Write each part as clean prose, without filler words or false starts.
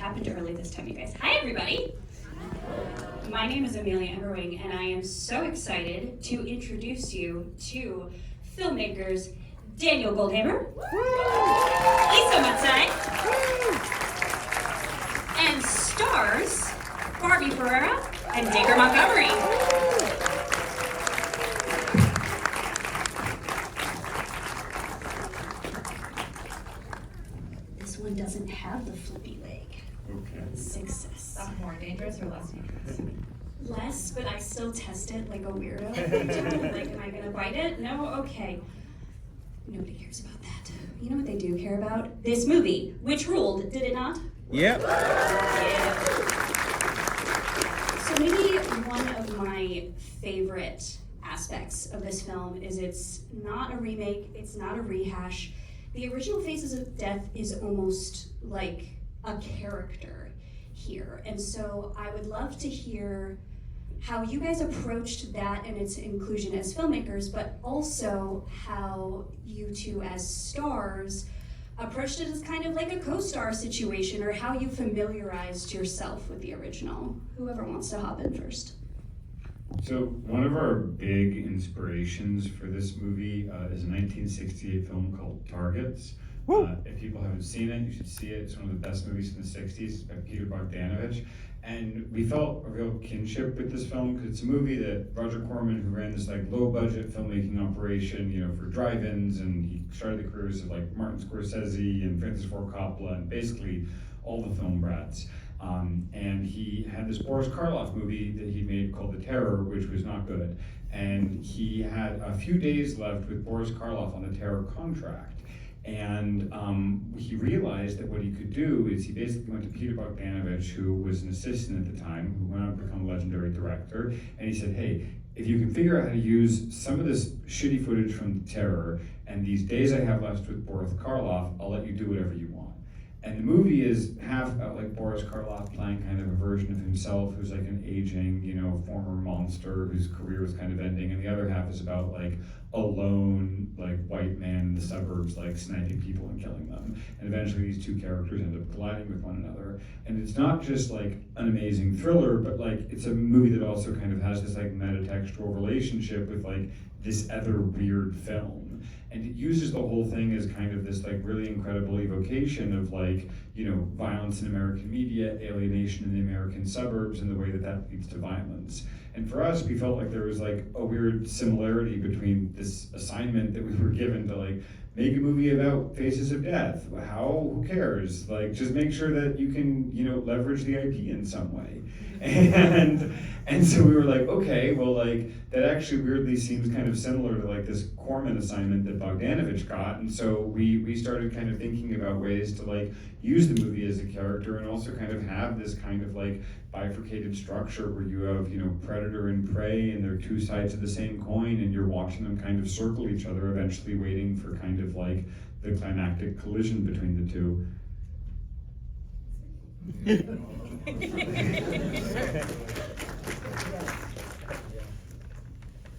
happened early this time, you guys. Hi, everybody. My name is Amelia Everwing, and I am so excited to introduce you to filmmakers Daniel Goldhaber, Lisa Mazzei, and stars Barbie Ferreira and Dacre Montgomery. This one doesn't have the flippy leg. Okay. Success. Is that more dangerous or less dangerous? Less, but I still test it like a weirdo. Like, am I gonna bite it? No? Okay. Nobody cares about that. You know what they do care about? This movie, which ruled, did it not? Yep. Yeah. So maybe one of my favorite aspects of this film is it's not a remake, it's not a rehash. The original Faces of Death is almost like a character here. And so I would love to hear how you guys approached that and its inclusion as filmmakers, but also how you two as stars approached it as kind of like a co-star situation, or how you familiarized yourself with the original. Whoever wants to hop in first. So one of our big inspirations for this movie is a 1968 film called Targets. If people haven't seen it, you should see it. It's one of the best movies from the 60s. It's by Peter Bogdanovich. And we felt a real kinship with this film because it's a movie that Roger Corman, who ran this like low budget filmmaking operation, for drive-ins, and he started the careers of like Martin Scorsese and Francis Ford Coppola and basically all the film brats. And he had this Boris Karloff movie that he made called The Terror, which was not good. And he had a few days left with Boris Karloff on the Terror contract. And he realized that what he could do is he basically went to Peter Bogdanovich, who was an assistant at the time, who went on to become a legendary director, and he said, hey, if you can figure out how to use some of this shitty footage from The Terror, and these days I have left with Boris Karloff, I'll let you do whatever you want. And the movie is half about like Boris Karloff playing kind of a version of himself who's like an aging, former monster whose career was kind of ending, and the other half is about like a lone, like white man in the suburbs, like sniping people and killing them. And eventually these two characters end up colliding with one another. And it's not just like an amazing thriller, but like it's a movie that also kind of has this like metatextual relationship with like this other weird film. And it uses the whole thing as kind of this like really incredible evocation of like, violence in American media, alienation in the American suburbs, and the way that that leads to violence. And for us, we felt like there was like a weird similarity between this assignment that we were given to like make a movie about Faces of Death. Who cares? Like, just make sure that you can, leverage the IP in some way. And so we were like, okay, well, like, that actually weirdly seems kind of similar to like this Corman assignment that Bogdanovich got. And so we started kind of thinking about ways to like use the movie as a character and also kind of have this kind of like bifurcated structure where you have, predator and prey, and they're two sides of the same coin, and you're watching them kind of circle each other, eventually waiting for kind of like the climactic collision between the two.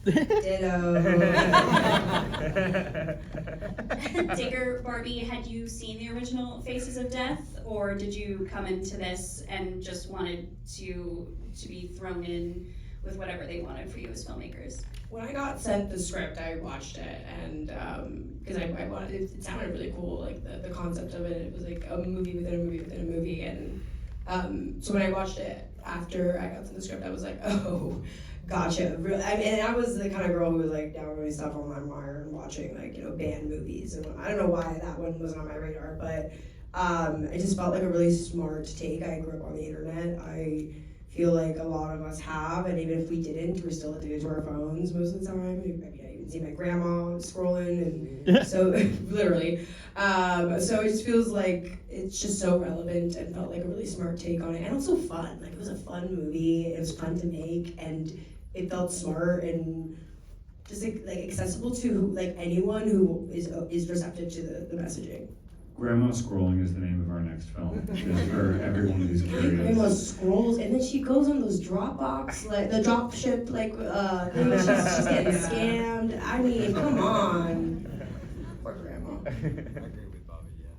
Ditto. Dacre, Barbie, had you seen the original Faces of Death, or did you come into this and just wanted to be thrown in with whatever they wanted for you as filmmakers? When I got sent the script, I watched it, and because I wanted, it sounded really cool, like the concept of it. It was like a movie within a movie within a movie, and so when I watched it after I got sent the script, I was like, oh. Gotcha. And I was the kind of girl who was like downloading stuff on LimeWire and watching like band movies, and I don't know why that one wasn't on my radar, but it just felt like a really smart take. I grew up on the internet. I feel like a lot of us have, and even if we didn't, we're still addicted to our phones most of the time. I mean, I even see my grandma scrolling, and so literally. So it just feels like it's just so relevant and felt like a really smart take on it, and also fun. Like, it was a fun movie. It was fun to make, and it felt smart and just like accessible to like anyone who is receptive to the messaging. Grandma Scrolling is the name of our next film, just for everyone who's curious. Grandma scrolls, and then she goes on those Dropbox, like the dropship, like things. She's getting scammed. I mean, come on. Poor grandma. I agree with Bobby, yeah.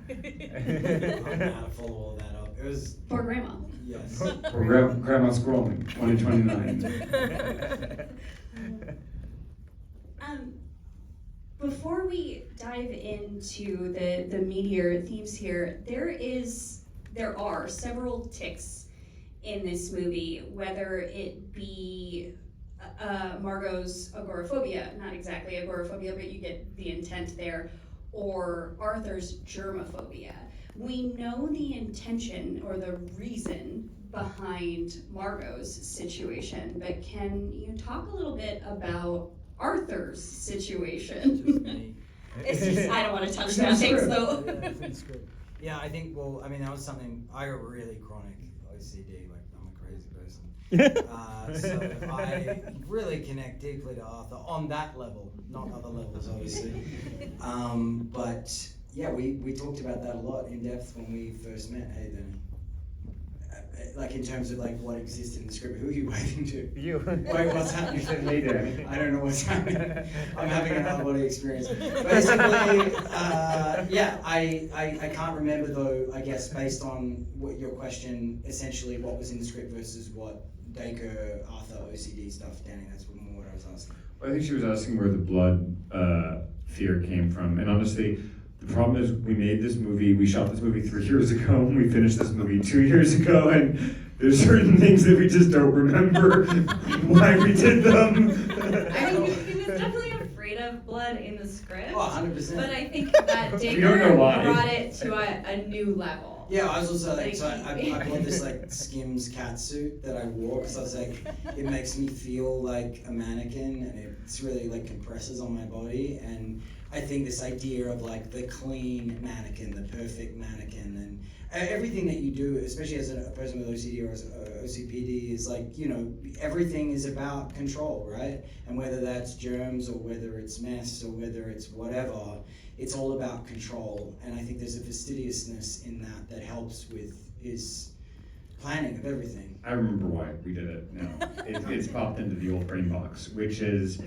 I'm gonna have to follow all that up. It was, For grandma. yes. Or Grandma Scrolling, 2029. Before we dive into the meatier themes here, there are several tics in this movie, whether it be Margot's agoraphobia, not exactly agoraphobia, but you get the intent there, or Arthur's germophobia. We know the intention or the reason behind Margot's situation, but can you talk a little bit about Arthur's situation? Just me. It's just, I don't want to touch that things though. Yeah, it's good. Yeah, I think, well, I mean, that was something, I got really chronic OCD, like, I'm a crazy person. So I really connect deeply to Arthur on that level, not other levels, obviously. But yeah, we talked about that a lot in depth when we first met. Hey, Danny. Like in terms of like what exists in the script. Who are you waving to? You. Wait, what's happening? Hey, Danny. I don't know what's happening. I'm having an out-of-body experience. Basically, yeah, I can't remember though, I guess, based on what your question, essentially what was in the script versus what Dacre, Arthur, OCD stuff, Danny, that's more what I was asking. Well, I think she was asking where the blood fear came from. And honestly, the problem is we shot this movie 3 years ago, and we finished this movie 2 years ago, and there's certain things that we just don't remember why we did them. I mean, he was definitely afraid of blood in the script. Oh, 100%. But I think that We don't know Dacre why. brought it to a new level. Yeah, I was also like, Like, so I bought this like Skims cat suit that I wore because I was like, it makes me feel like a mannequin, and it's really like compresses on my body, and I think this idea of like the clean mannequin, the perfect mannequin, and everything that you do, especially as a person with OCD or as OCPD, is like, you know, everything is about control, right? And whether that's germs or whether it's mess or whether it's whatever, it's all about control. And I think there's a fastidiousness in that helps with his planning of everything. I remember why we did it now. It's popped into the old brain box, which is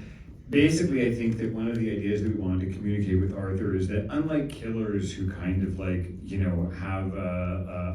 basically, I think that one of the ideas that we wanted to communicate with Arthur is that unlike killers who kind of like, you know, have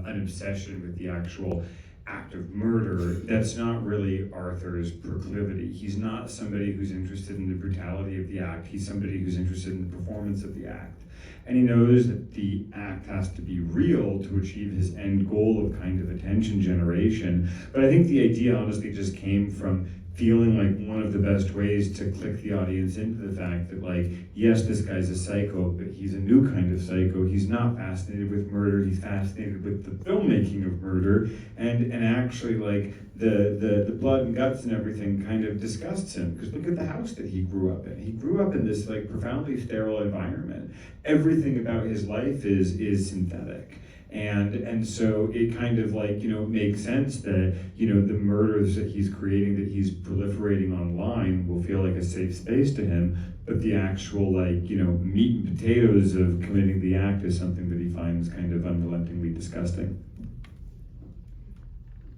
an obsession with the actual act of murder, that's not really Arthur's proclivity. He's not somebody who's interested in the brutality of the act. He's somebody who's interested in the performance of the act. And he knows that the act has to be real to achieve his end goal of kind of attention generation. But I think the idea honestly just came from feeling like one of the best ways to click the audience into the fact that, like, yes, this guy's a psycho, but he's a new kind of psycho. He's not fascinated with murder, he's fascinated with the filmmaking of murder, and actually, like, the blood and guts and everything kind of disgusts him, because look at the house that he grew up in. He grew up in this, like, profoundly sterile environment. Everything about his life is synthetic. And so it kind of like, you know, makes sense that, you know, the murders that he's creating, that he's proliferating online will feel like a safe space to him, but the actual, like, you know, meat and potatoes of committing the act is something that he finds kind of unrelentingly disgusting.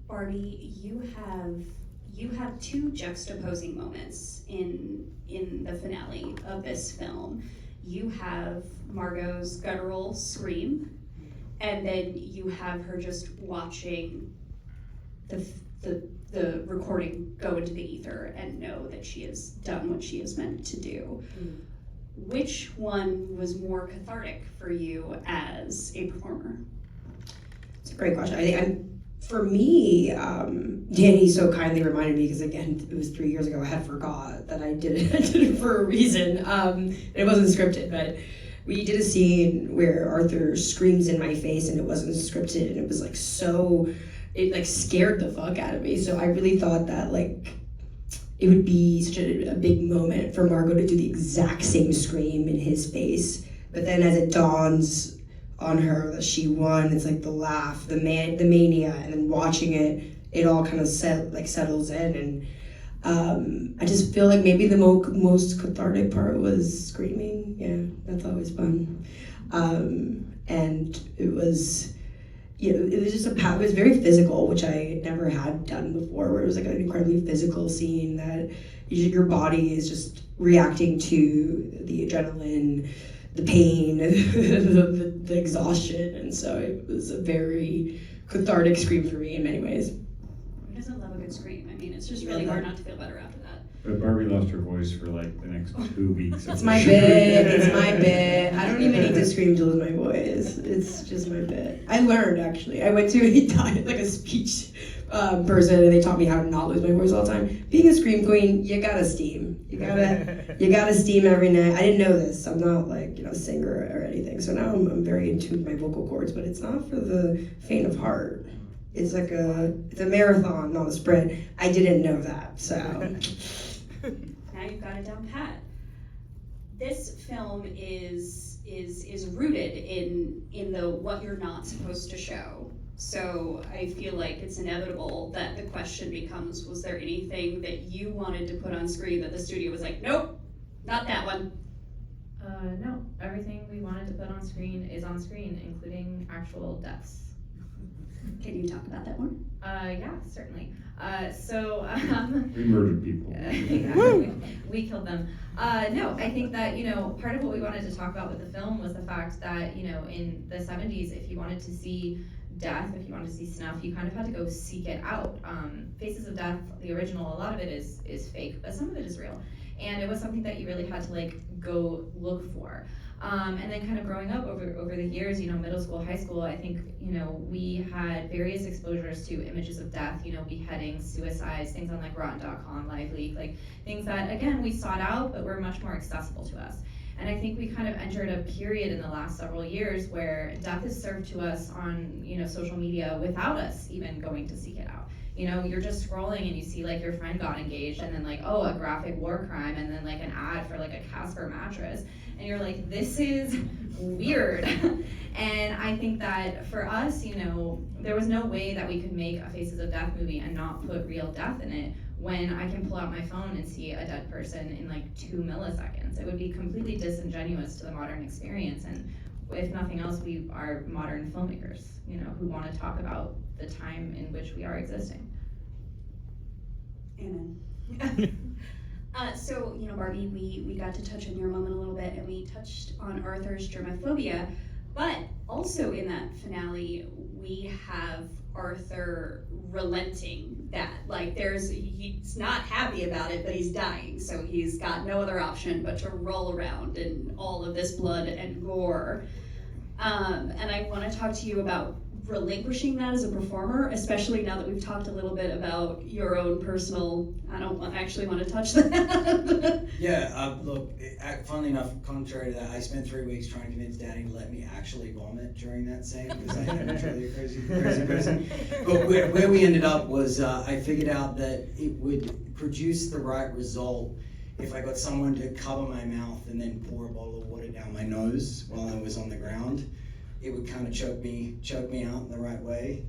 Barbie, you have two juxtaposing moments in the finale of this film. You have Margot's guttural scream, and then you have her just watching the recording go into the ether and know that she has done what she is meant to do. Which one was more cathartic for you as a performer? It's a great question. I think for me, Danny so kindly reminded me, because again, it was 3 years ago, I had forgot that I did it. I did it for a reason. It wasn't scripted, but we did a scene where Arthur screams in my face and it wasn't scripted, and it was like it like scared the fuck out of me. So I really thought that like it would be such a big moment for Margot to do the exact same scream in his face. But then as it dawns on her that she won, it's like the laugh, the mania, and then watching it all kind of settles in. And I just feel like maybe the most cathartic part was screaming. Yeah, that's always fun. And it was, you know, it was just it was very physical, which I never had done before, where it was like an incredibly physical scene that your body is just reacting to the adrenaline, the pain, the exhaustion. And so it was a very cathartic scream for me in many ways. Who doesn't love a good scream? I mean, it's just really hard not to feel better after that. But Barbie lost her voice for like the next 2 weeks. It's my bit. It's my bit. I don't even need to scream to lose my voice. It's just my bit. I learned actually. I went to a speech person, and they taught me how to not lose my voice all the time. Being a scream queen, you gotta steam. You gotta steam every night. I didn't know this. I'm not like a singer or anything. So now I'm very in tune with my vocal cords, but it's not for the faint of heart. It's like it's a marathon, not a sprint. I didn't know that. So. Now you've got it down pat. This film is rooted in the what you're not supposed to show. So I feel like it's inevitable that the question becomes, was there anything that you wanted to put on screen that the studio was like, nope, not that one? No, everything we wanted to put on screen is on screen, including actual deaths. Can you talk about that more? Yeah, certainly. We murdered people. Yeah, we killed them. No, I think that, part of what we wanted to talk about with the film was the fact that, in the 70s, if you wanted to see death, if you wanted to see snuff, you kind of had to go seek it out. Faces of Death, the original, a lot of it is fake, but some of it is real. And it was something that you really had to go look for. And then kind of growing up over the years, middle school, high school, I think, we had various exposures to images of death, beheadings, suicides, things on Rotten.com, Liveleak, things that, again, we sought out, but were much more accessible to us. And I think we kind of entered a period in the last several years where death is served to us on, social media without us even going to seek it out. You're just scrolling and you see your friend got engaged and then a graphic war crime and then an ad for a Casper mattress. And you're like, this is weird. And I think that for us, there was no way that we could make a Faces of Death movie and not put real death in it when I can pull out my phone and see a dead person in 2 milliseconds. It would be completely disingenuous to the modern experience. And if nothing else, we are modern filmmakers, who want to talk about the time in which we are existing. Amen. So, Barbie, we got to touch on your moment a little bit, and we touched on Arthur's germophobia, but also in that finale, we have Arthur relenting that. He's not happy about it, but he's dying, so he's got no other option but to roll around in all of this blood and gore. And I want to talk to you about relinquishing that as a performer, especially now that we've talked a little bit about your own personal, I don't actually want to touch that. Yeah, look, funnily enough, contrary to that, I spent 3 weeks trying to convince Danny to let me actually vomit during that scene because I am truly a crazy person. But where we ended up was I figured out that it would produce the right result if I got someone to cover my mouth and then pour a bottle of water down my nose while I was on the ground. It would kind of choke me out in the right way.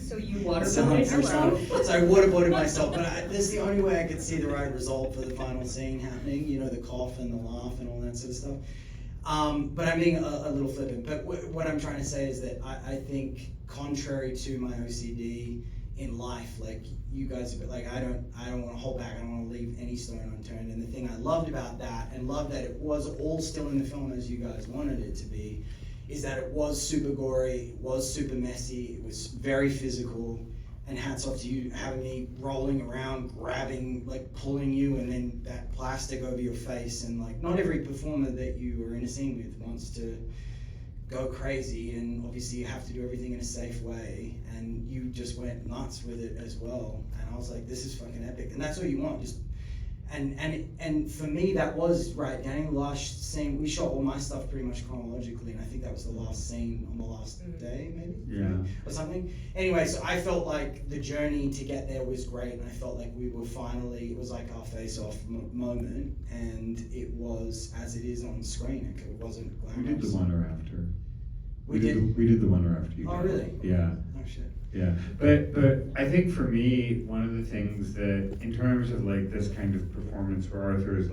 So you waterboarded yourself? So I waterboarded myself, but that's the only way I could see the right result for the final scene happening, the cough and the laugh and all that sort of stuff. But I'm being a little flippant, but what I'm trying to say is that I think contrary to my OCD in life, you guys, I don't want to hold back, I don't want to leave any stone unturned, and the thing I loved about that, and loved that it was all still in the film as you guys wanted it to be, is that it was super gory, it was super messy, it was very physical, and hats off to you having me rolling around, grabbing, pulling you, and then that plastic over your face, and not every performer that you are in a scene with wants to go crazy, and obviously you have to do everything in a safe way, and you just went nuts with it as well, and I was like, this is fucking epic, and that's all you want, just. And for me, that was right. Danny, the last scene, we shot all my stuff pretty much chronologically, and I think that was the last scene on the last day, maybe? Yeah. Or something. Anyway, so I felt like the journey to get there was great, and I felt like we were finally, it was like our face-off moment, and it was as it is on screen. It wasn't glamorous. We did the one or after. We did? We did the one or after you. Oh, really? Yeah. Oh, shit. Yeah, but I think for me, one of the things that, in terms of this kind of performance where Arthur is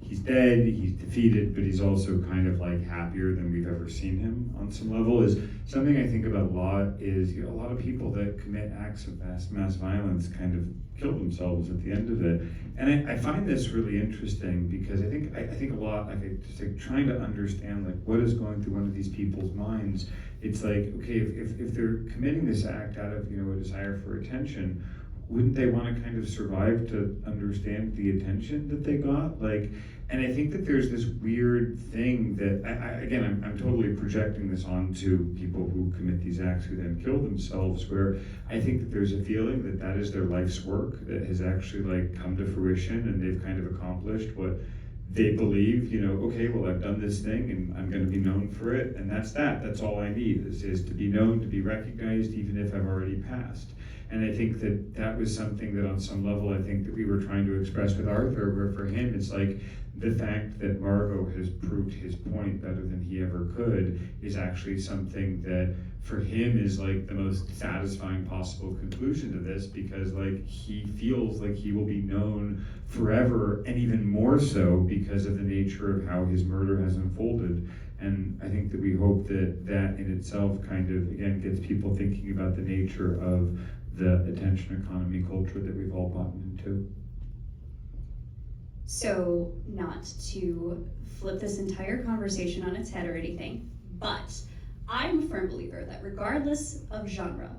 he's dead, he's defeated, but he's also kind of like happier than we've ever seen him on some level. Is something I think about a lot. Is, you know, a lot of people that commit acts of mass violence kind of kill themselves at the end of it, and I find this really interesting because I think a lot, like, just like trying to understand like what is going through one of these people's minds. It's like, okay, if they're committing this act out of, you know, a desire for attention, wouldn't they want to kind of survive to understand the attention that they got? Like, and I think that there's this weird thing that, I'm totally projecting this onto people who commit these acts who then kill themselves, where I think that there's a feeling that that is their life's work that has actually like come to fruition, and they've kind of accomplished what they believe, you know, okay, well, I've done this thing and I'm going to be known for it, and that's all I need is to be known, to be recognized, even if I've already passed. And I think that that was something that on some level I think that we were trying to express with Arthur, where for him it's like the fact that Margot has proved his point better than he ever could is actually something that for him is like the most satisfying possible conclusion to this, because like he feels like he will be known forever, and even more so because of the nature of how his murder has unfolded. And I think that we hope that that in itself kind of, again, gets people thinking about the nature of the attention economy culture that we've all bought into. So, not to flip this entire conversation on its head or anything, but I'm a firm believer that regardless of genre,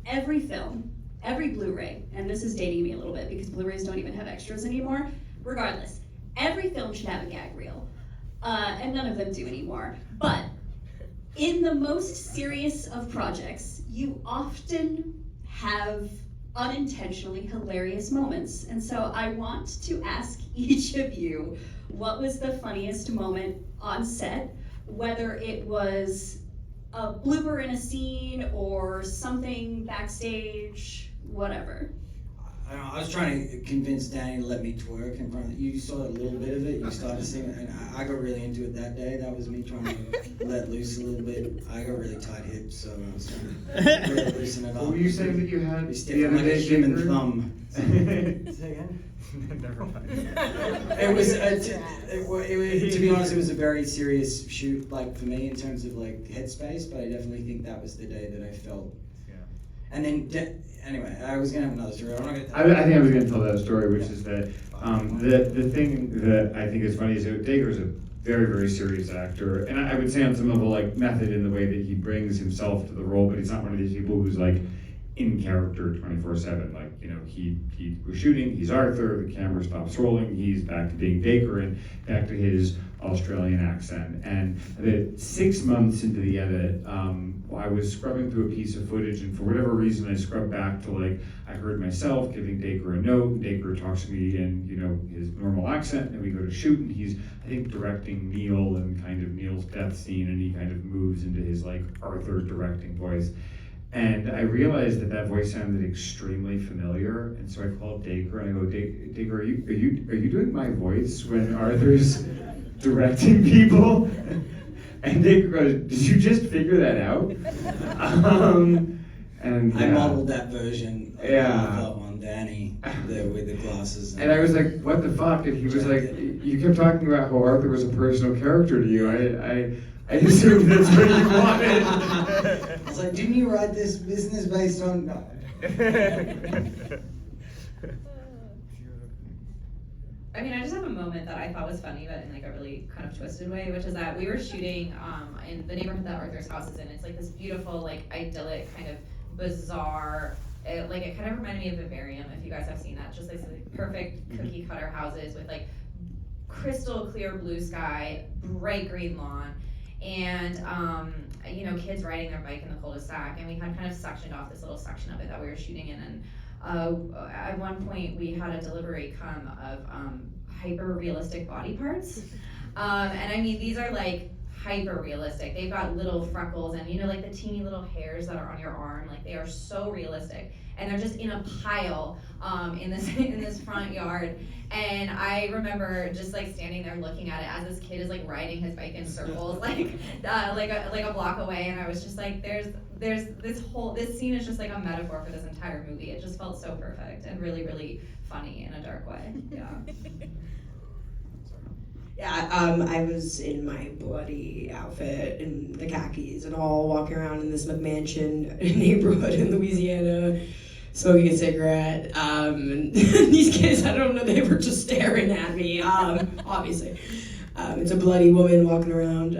every film, every Blu-ray, and this is dating me a little bit because Blu-rays don't even have extras anymore, regardless, every film should have a gag reel. And none of them do anymore. But in the most serious of projects, you often have unintentionally hilarious moments. And so I want to ask each of you, what was the funniest moment on set, whether it was a blooper in a scene or something backstage, whatever. I don't know, I was trying to convince Danny to let me twerk in front of you. Saw a little bit of it. You started singing, and I got really into it that day. That was me trying to let loose a little bit. I got really tight hips, so I was trying to really loosen it up. What were you saying that you had the other like day? A human thumb. Say again? Never mind. It was, to be honest, it was a very serious shoot, like for me in terms of like headspace. But I definitely think that was the day that I felt. Yeah. And then. Anyway, I was gonna have another story. I think I was gonna tell that story, which is that the thing that I think is funny is that Dacre is a very, very serious actor, and I would say on some level like method in the way that he brings himself to the role, but he's not one of these people who's like in character 24/7. Like, you know, we're shooting, he's Arthur, the camera stops rolling, he's back to being Dacre and back to his Australian accent. And 6 months into the edit, I was scrubbing through a piece of footage, and for whatever reason I scrubbed back to like, I heard myself giving Dacre a note, and Dacre talks to me in, you know, his normal accent, and we go to shoot, and he's, I think, directing Neil and kind of Neil's death scene, and he kind of moves into his like Arthur directing voice. And I realized that voice sounded extremely familiar, and so I called Dacre and I go, Dacre, are you doing my voice when Arthur's directing people? And Dacre goes, did you just figure that out? And I modeled that version of on Danny with the glasses. And I was like, what the fuck? And he was like, you kept talking about how Arthur was a personal character to you. I assumed that's what you wanted. I was like, didn't you write this business based on... No. I mean, I just have a moment that I thought was funny, but in like a really kind of twisted way, which is that we were shooting in the neighborhood that Arthur's house is in. It's like this beautiful, like idyllic, kind of bizarre, it kind of reminded me of Vivarium, if you guys have seen that. Just like perfect cookie cutter houses with like crystal clear blue sky, bright green lawn, and you know, kids riding their bike in the cul-de-sac. And we had kind of sectioned off this little section of it that we were shooting in. And at one point we had a delivery come of hyper realistic body parts, and I mean, these are like hyper realistic. They've got little freckles and, you know, like the teeny little hairs that are on your arm. Like, they are so realistic, and they're just in a pile in this front yard. And I remember just like standing there looking at it as this kid is like riding his bike in circles, like a block away. And I was just like, there's this scene is just like a metaphor for this entire movie. It just felt so perfect and really, really funny in a dark way. Yeah. Yeah, I was in my bloody outfit and the khakis and all walking around in this McMansion neighborhood in Louisiana, smoking a cigarette. And these kids, I don't know, they were just staring at me, obviously. It's a bloody woman walking around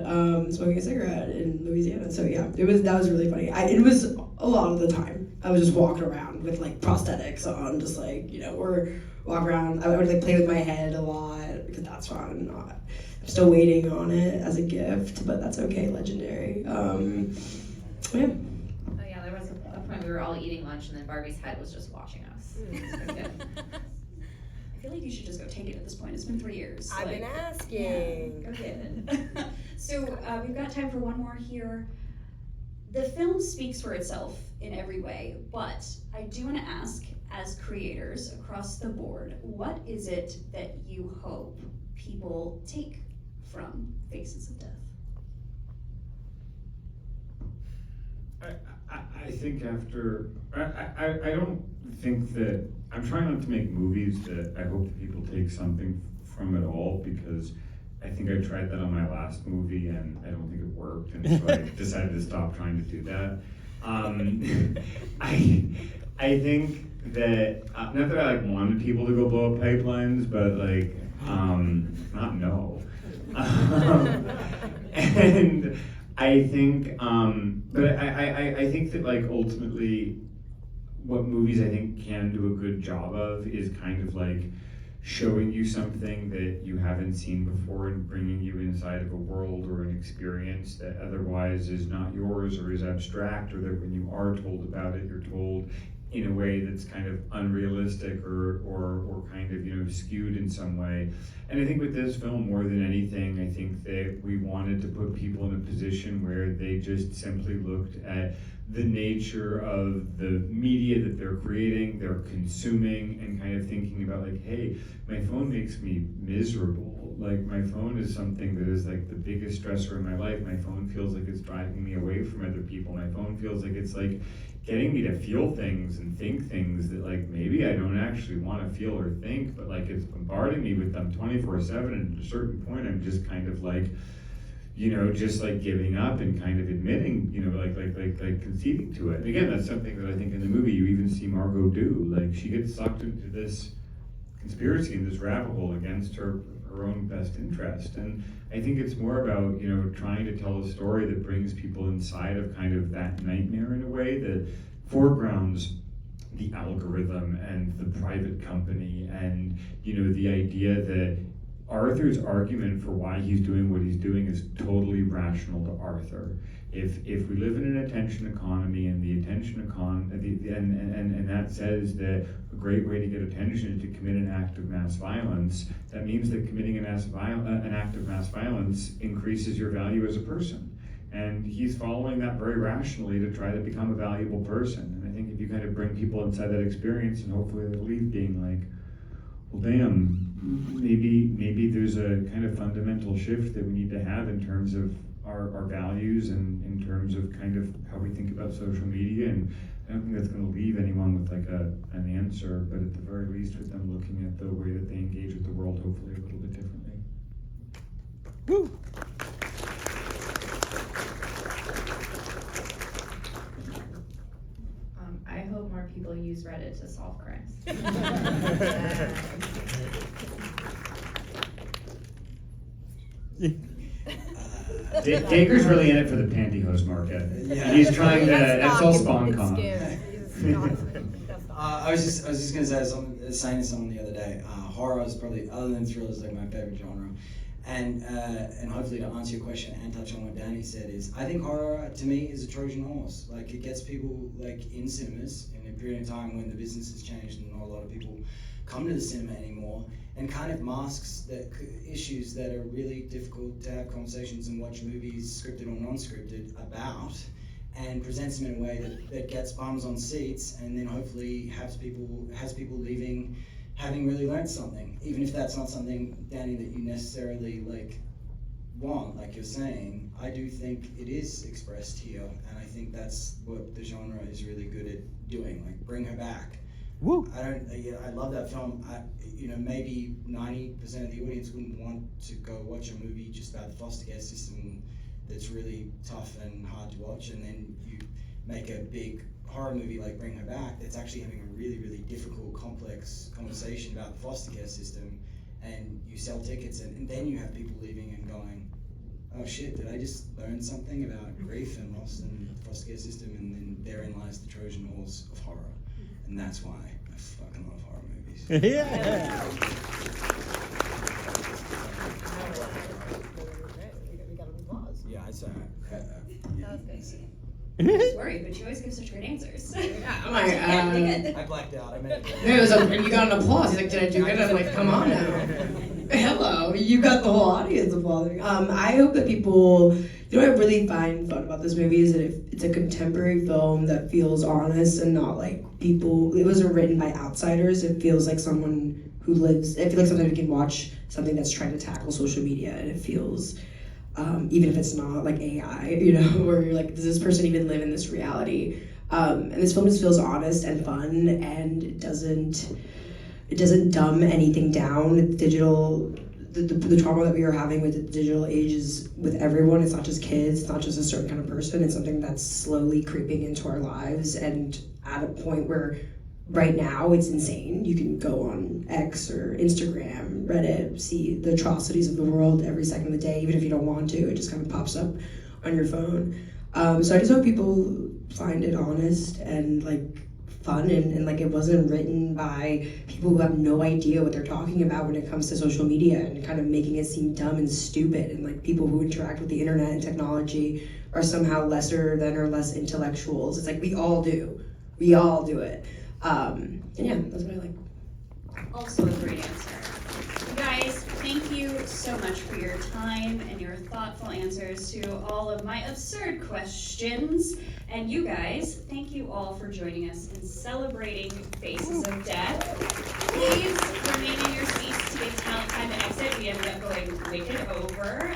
smoking a cigarette in Louisiana. So yeah, that was really funny. It was a lot of the time. I was just walking around with like prosthetics on, just like, or walk around. I would like play with my head a lot because that's fun. I'm still waiting on it as a gift, but that's okay. Legendary. Yeah. Oh yeah, there was a point we were all eating lunch and then Barbie's head was just watching us. Okay. I feel like you should just go take it at this point. It's been 3 years. I've been asking. Yeah, go ahead. So we've got time for one more here. The film speaks for itself in every way, but I do want to ask, as creators across the board, what is it that you hope people take from Faces of Death? I think after, I don't think that, I'm trying not to make movies that I hope that people take something from it all, because I think I tried that on my last movie and I don't think it worked, and so I decided to stop trying to do that. I think that, not that I like wanted people to go blow up pipelines, but like, not no. And I think, but I think that like ultimately what movies I think can do a good job of is kind of like showing you something that you haven't seen before and bringing you inside of a world or an experience that otherwise is not yours or is abstract, or that when you are told about it, you're told in a way that's kind of unrealistic or kind of, skewed in some way. And I think with this film, more than anything, I think that we wanted to put people in a position where they just simply looked at the nature of the media that they're creating, they're consuming, and kind of thinking about like, hey, my phone makes me miserable. Like, my phone is something that is like the biggest stressor in my life. My phone feels like it's driving me away from other people. My phone feels like it's like getting me to feel things and think things that like maybe I don't actually want to feel or think, but like it's bombarding me with them 24/7, and at a certain point I'm just kind of like, just like giving up and kind of admitting, like conceding to it. And again, that's something that I think in the movie you even see Margot do. Like, she gets sucked into this conspiracy and this rabbit hole against her own best interest. And I think it's more about, trying to tell a story that brings people inside of kind of that nightmare in a way that foregrounds the algorithm and the private company and, the idea that Arthur's argument for why he's doing what he's doing is totally rational to Arthur. If we live in an attention economy, and the attention and that says that a great way to get attention is to commit an act of mass violence, that means that committing an act of mass violence increases your value as a person. And he's following that very rationally to try to become a valuable person. And I think if you kind of bring people inside that experience, and hopefully they leave being like, well, damn, maybe there's a kind of fundamental shift that we need to have in terms of our values and in terms of kind of how we think about social media. And I don't think that's going to leave anyone with like an answer, but at the very least with them looking at the way that they engage with the world, hopefully a little bit differently. Woo! I hope more people use Reddit to solve crimes. Dacre's really in it for the pantyhose market. Yeah. He's trying to, it's all SpawnCon. I was just gonna say, saying to someone the other day, horror is probably, other than thrillers, like my favorite genre. And hopefully to answer your question and touch on what Danny said is, I think horror to me is a Trojan horse. Like, it gets people like in cinemas in a period of time when the business has changed and not a lot of people come to the cinema anymore, and kind of masks the issues that are really difficult to have conversations and watch movies, scripted or non-scripted, about, and presents them in a way that gets bums on seats, and then hopefully has people leaving having really learned something, even if that's not something, Danny, that you necessarily like want, like you're saying. I do think it is expressed here, and I think that's what the genre is really good at doing. Like, bring her back. Woo. I love that film. Maybe 90% of the audience wouldn't want to go watch a movie just about the foster care system that's really tough and hard to watch, and then you make a big horror movie like Bring Her Back that's actually having a really, really difficult, complex conversation about the foster care system, and you sell tickets, and then you have people leaving and going, oh shit, did I just learn something about grief and loss and the foster care system? And then therein lies the Trojan horse of horror. And that's why I fucking love horror movies. Yeah. We got applause. Yeah, I saw I was worried, but she always gives such great answers. I'm like, I blacked out. I meant it was and you got an applause. He's like, did I do it? I'm like, come on now. Hello, you got the whole audience applauding. I hope that people, what I really find fun about this movie is that it's a contemporary film that feels honest and not like it wasn't written by outsiders. It feels like someone who lives, I feel like sometimes we can watch something that's trying to tackle social media and it feels, even if it's not like AI, where you're like, does this person even live in this reality? And this film just feels honest and fun, and it doesn't dumb anything down. The trauma that we are having with the digital age is with everyone. It's not just kids, it's not just a certain kind of person. It's something that's slowly creeping into our lives, and at a point where right now it's insane. You can go on X or Instagram, Reddit, see the atrocities of the world every second of the day, even if you don't want to. It just kind of pops up on your phone. So I just hope people find it honest and like fun, and like it wasn't written by people who have no idea what they're talking about when it comes to social media, and kind of making it seem dumb and stupid, and like people who interact with the internet and technology are somehow lesser than or less intellectuals. It's like we all do it. And yeah, that's what I like. Also a great answer. You guys, thank you so much for your time and your thoughtful answers to all of my absurd questions. And you guys, thank you all for joining us in celebrating Faces of Death. Please remain in your seats to give talent time to exit. We ended up going wicked over.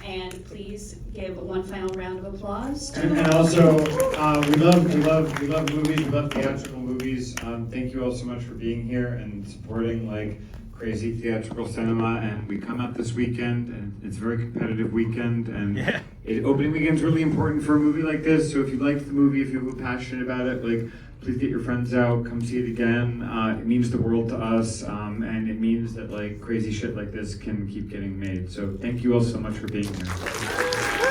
And please give one final round of applause to And also, we love movies. We love theatrical movies. Thank you all so much for being here and supporting like crazy theatrical cinema. And we come out this weekend, and it's a very competitive weekend. And opening weekend is really important for a movie like this. So if you liked the movie, if you were passionate about it, like please get your friends out, come see it again. It means the world to us, and it means that like crazy shit like this can keep getting made. So thank you all so much for being here.